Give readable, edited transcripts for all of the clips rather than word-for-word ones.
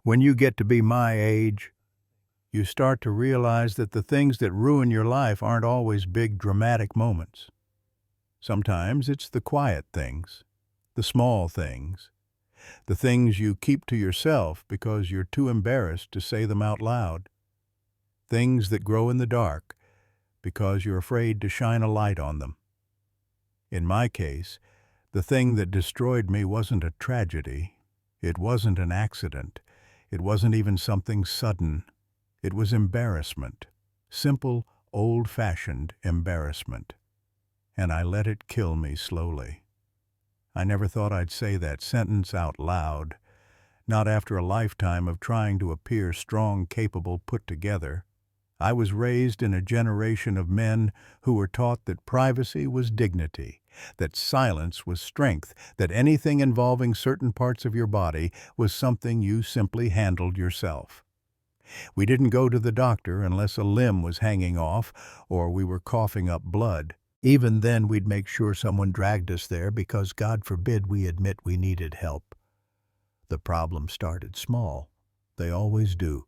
When you get to be my age, you start to realize that the things that ruin your life aren't always big dramatic moments. Sometimes it's the quiet things, the small things, the things you keep to yourself because you're too embarrassed to say them out loud. Things that grow in the dark because you're afraid to shine a light on them. In my case, the thing that destroyed me wasn't a tragedy. It wasn't an accident. It wasn't even something sudden. It was embarrassment. Simple, old-fashioned embarrassment. And I let it kill me slowly. I never thought I'd say that sentence out loud, not after a lifetime of trying to appear strong, capable, put together. I was raised in a generation of men who were taught that privacy was dignity, that silence was strength, that anything involving certain parts of your body was something you simply handled yourself. We didn't go to the doctor unless a limb was hanging off or we were coughing up blood. Even then, we'd make sure someone dragged us there because, God forbid, we admit we needed help. The problem started small. They always do.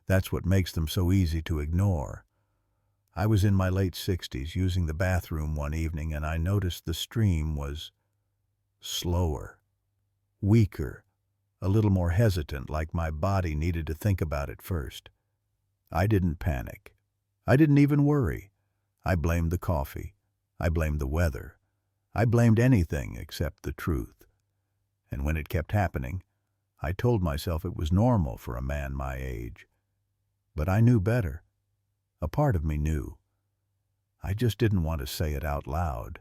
That's what makes them so easy to ignore. I was in my late 60s using the bathroom one evening, and I noticed the stream was slower, weaker, a little more hesitant, like my body needed to think about it first. I didn't panic. I didn't even worry. I blamed the coffee. I blamed the weather. I blamed anything except the truth. And when it kept happening, I told myself it was normal for a man my age. But I knew better. A part of me knew. I just didn't want to say it out loud.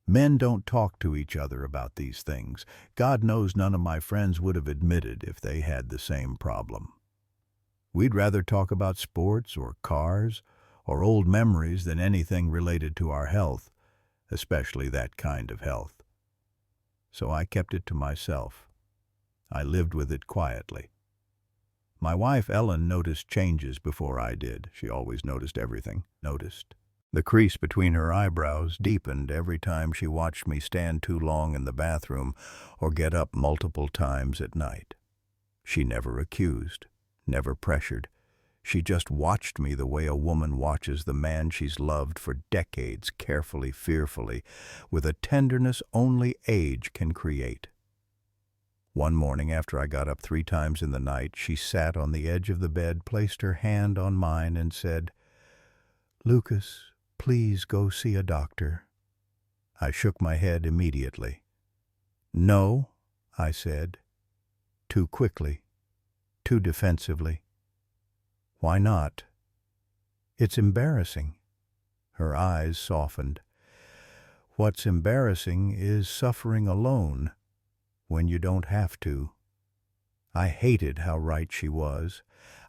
Men don't talk to each other about these things. God knows none of my friends would have admitted if they had the same problem. We'd rather talk about sports or cars or old memories than anything related to our health, especially that kind of health. So I kept it to myself. I lived with it quietly. My wife Ellen noticed changes before I did. She always noticed everything. The crease between her eyebrows deepened every time she watched me stand too long in the bathroom or get up multiple times at night. She never accused, never pressured. She just watched me the way a woman watches the man she's loved for decades, carefully, fearfully, with a tenderness only age can create. One morning, after I got up 3 times in the night, she sat on the edge of the bed, placed her hand on mine, and said, "Lucas, please go see a doctor." I shook my head immediately. "No," I said, too quickly, too defensively. "Why not?" "It's embarrassing." Her eyes softened. "What's embarrassing is suffering alone when you don't have to." I hated how right she was.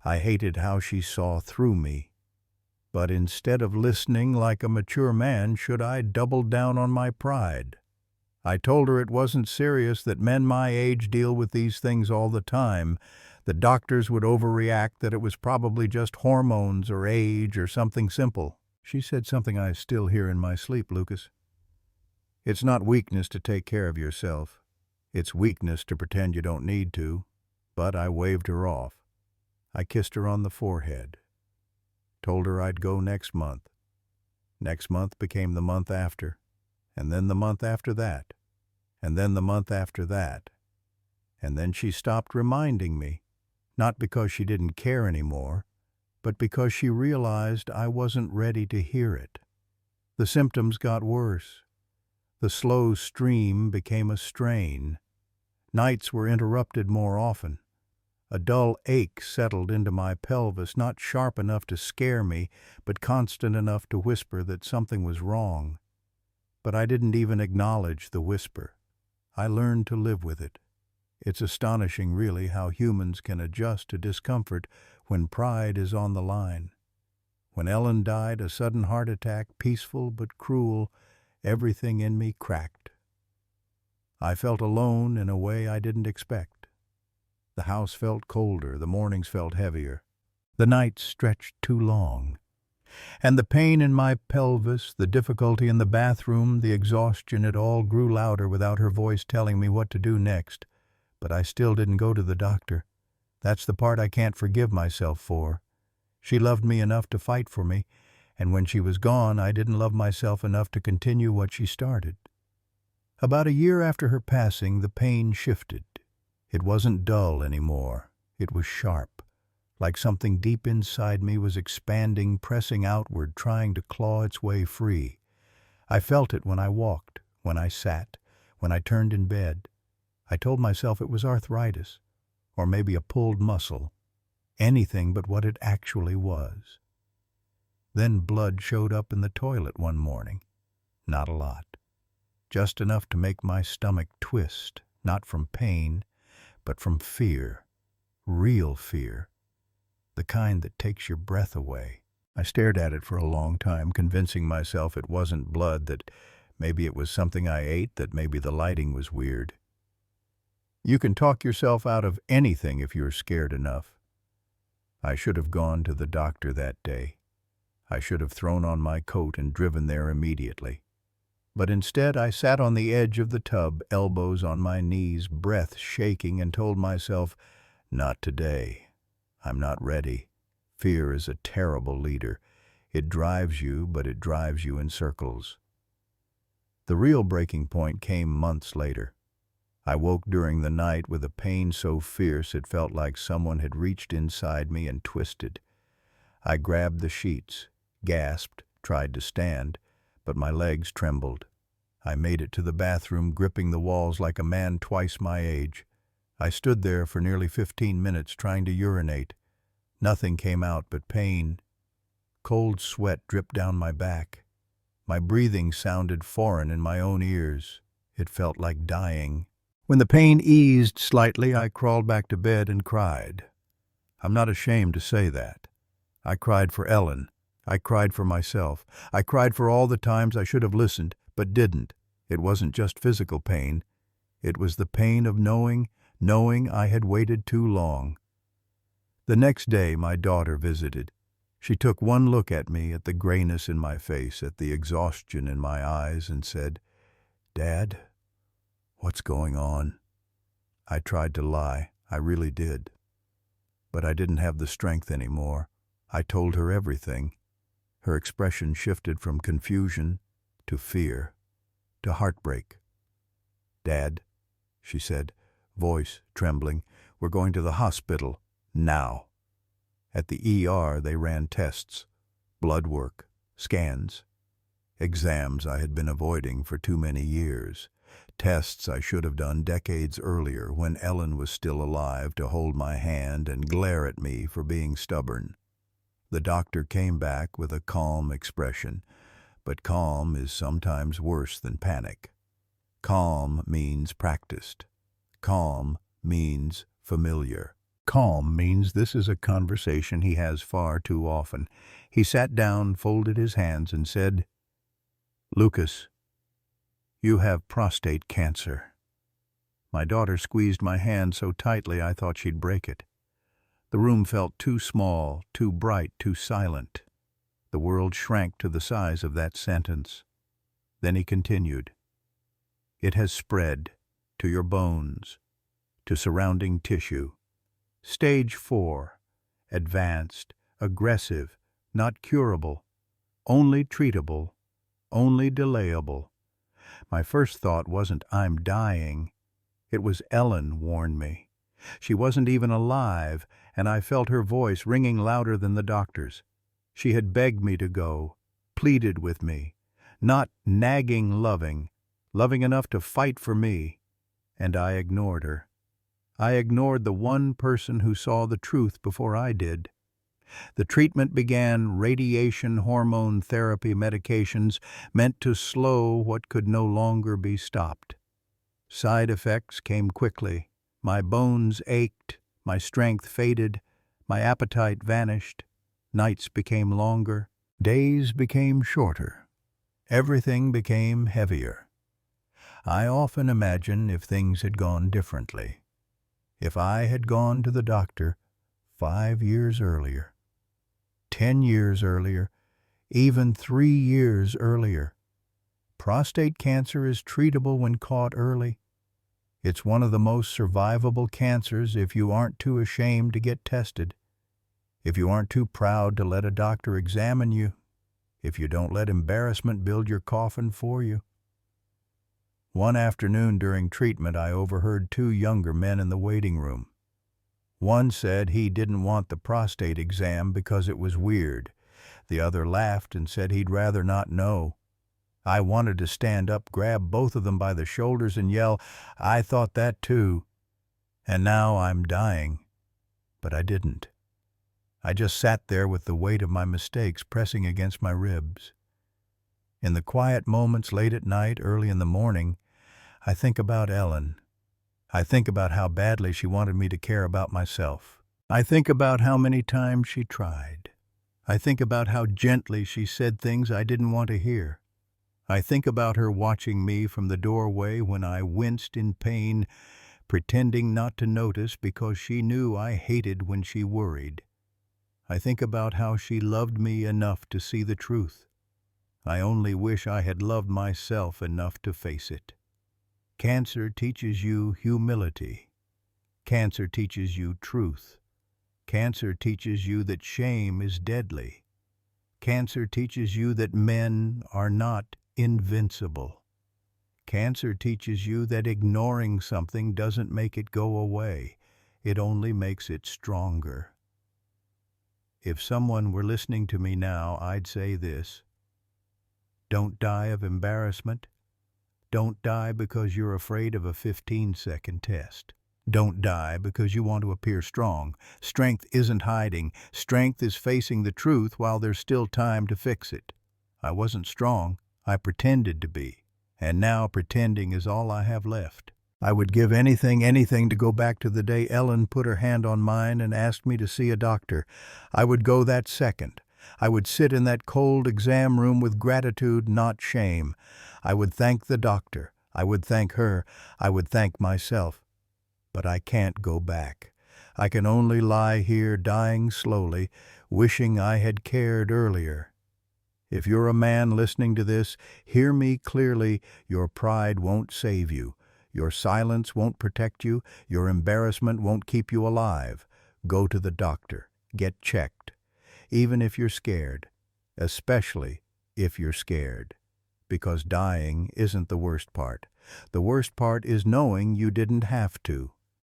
I hated how she saw through me. But instead of listening like a mature man, should I double down on my pride? I told her it wasn't serious, that men my age deal with these things all the time. The doctors would overreact, that it was probably just hormones or age or something simple. She said something I still hear in my sleep, Lucas. "It's not weakness to take care of yourself. It's weakness to pretend you don't need to." But I waved her off. I kissed her on the forehead. Told her I'd go next month. Next month became the month after, and then the month after that, and then the month after that. And then she stopped reminding me, not because she didn't care anymore, but because she realized I wasn't ready to hear it. The symptoms got worse. The slow stream became a strain. Nights were interrupted more often. A dull ache settled into my pelvis, not sharp enough to scare me, but constant enough to whisper that something was wrong. But I didn't even acknowledge the whisper. I learned to live with it. It's astonishing, really, how humans can adjust to discomfort when pride is on the line. When Ellen died, a sudden heart attack, peaceful but cruel, everything in me cracked. I felt alone in a way I didn't expect. The house felt colder, the mornings felt heavier. The nights stretched too long. And the pain in my pelvis, the difficulty in the bathroom, the exhaustion, it all grew louder without her voice telling me what to do next. But I still didn't go to the doctor. That's the part I can't forgive myself for. She loved me enough to fight for me, and when she was gone, I didn't love myself enough to continue what she started. About a year after her passing, the pain shifted. It wasn't dull anymore. It was sharp, like something deep inside me was expanding, pressing outward, trying to claw its way free. I felt it when I walked, when I sat, when I turned in bed. I told myself it was arthritis, or maybe a pulled muscle, anything but what it actually was. Then blood showed up in the toilet one morning. Not a lot. Just enough to make my stomach twist, not from pain, but from fear. Real fear. The kind that takes your breath away. I stared at it for a long time, convincing myself it wasn't blood, that maybe it was something I ate, that maybe the lighting was weird. You can talk yourself out of anything if you're scared enough. I should have gone to the doctor that day. I should have thrown on my coat and driven there immediately. But instead I sat on the edge of the tub, elbows on my knees, breath shaking, and told myself, not today. I'm not ready. Fear is a terrible leader. It drives you, but it drives you in circles. The real breaking point came months later. I woke during the night with a pain so fierce it felt like someone had reached inside me and twisted. I grabbed the sheets, gasped, tried to stand, but my legs trembled. I made it to the bathroom, gripping the walls like a man twice my age. I stood there for nearly 15 minutes trying to urinate. Nothing came out but pain. Cold sweat dripped down my back. My breathing sounded foreign in my own ears. It felt like dying. When the pain eased slightly, I crawled back to bed and cried. I'm not ashamed to say that. I cried for Ellen. I cried for myself. I cried for all the times I should have listened, but didn't. It wasn't just physical pain. It was the pain of knowing I had waited too long. The next day, my daughter visited. She took one look at me, at the grayness in my face, at the exhaustion in my eyes, and said, "Dad, what's going on?" I tried to lie. I really did. But I didn't have the strength anymore. I told her everything. Her expression shifted from confusion to fear to heartbreak. "Dad," she said, voice trembling, "we're going to the hospital now." At the ER, they ran tests, blood work, scans, exams I had been avoiding for too many years, tests I should have done decades earlier when Ellen was still alive to hold my hand and glare at me for being stubborn. The doctor came back with a calm expression, but calm is sometimes worse than panic. Calm means practiced. Calm means familiar. Calm means this is a conversation he has far too often. He sat down, folded his hands, and said, "Lucas, you have prostate cancer." My daughter squeezed my hand so tightly I thought she'd break it. The room felt too small, too bright, too silent. The world shrank to the size of that sentence. Then he continued, "It has spread to your bones, to surrounding tissue. Stage 4, advanced, aggressive, not curable, only treatable, only delayable." My first thought wasn't, "I'm dying." It was, Ellen warned me. She wasn't even alive, and I felt her voice ringing louder than the doctor's. She had begged me to go, pleaded with me, not nagging loving enough to fight for me, and I ignored her. I ignored the one person who saw the truth before I did. The treatment began, radiation, hormone therapy, medications meant to slow what could no longer be stopped. Side effects came quickly. My bones ached, my strength faded, my appetite vanished. Nights became longer, days became shorter. Everything became heavier. I often imagine if things had gone differently. If I had gone to the doctor 5 years earlier, 10 years earlier, even 3 years earlier. Prostate cancer is treatable when caught early. It's one of the most survivable cancers if you aren't too ashamed to get tested, if you aren't too proud to let a doctor examine you, if you don't let embarrassment build your coffin for you. One afternoon during treatment, I overheard two younger men in the waiting room. One said he didn't want the prostate exam because it was weird. The other laughed and said he'd rather not know. I wanted to stand up, grab both of them by the shoulders and yell, "I thought that too. And now I'm dying." But I didn't. I just sat there with the weight of my mistakes pressing against my ribs. In the quiet moments late at night, early in the morning, I think about Ellen. I think about how badly she wanted me to care about myself. I think about how many times she tried. I think about how gently she said things I didn't want to hear. I think about her watching me from the doorway when I winced in pain, pretending not to notice because she knew I hated when she worried. I think about how she loved me enough to see the truth. I only wish I had loved myself enough to face it. Cancer teaches you humility. Cancer teaches you truth. Cancer teaches you that shame is deadly. Cancer teaches you that men are not invincible. Cancer teaches you that ignoring something doesn't make it go away. It only makes it stronger. If someone were listening to me now, I'd say this: don't die of embarrassment. Don't die because you're afraid of a 15-second test. Don't die because you want to appear strong. Strength isn't hiding. Strength is facing the truth while there's still time to fix it. I wasn't strong. I pretended to be. And now pretending is all I have left. I would give anything to go back to the day Ellen put her hand on mine and asked me to see a doctor. I would go that second. I would sit in that cold exam room with gratitude, not shame. I would thank the doctor. I would thank her. I would thank myself. But I can't go back. I can only lie here dying slowly, wishing I had cared earlier. If you're a man listening to this, hear me clearly. Your pride won't save you. Your silence won't protect you. Your embarrassment won't keep you alive. Go to the doctor. Get checked. Even if you're scared. Especially if you're scared. Because dying isn't the worst part. The worst part is knowing you didn't have to.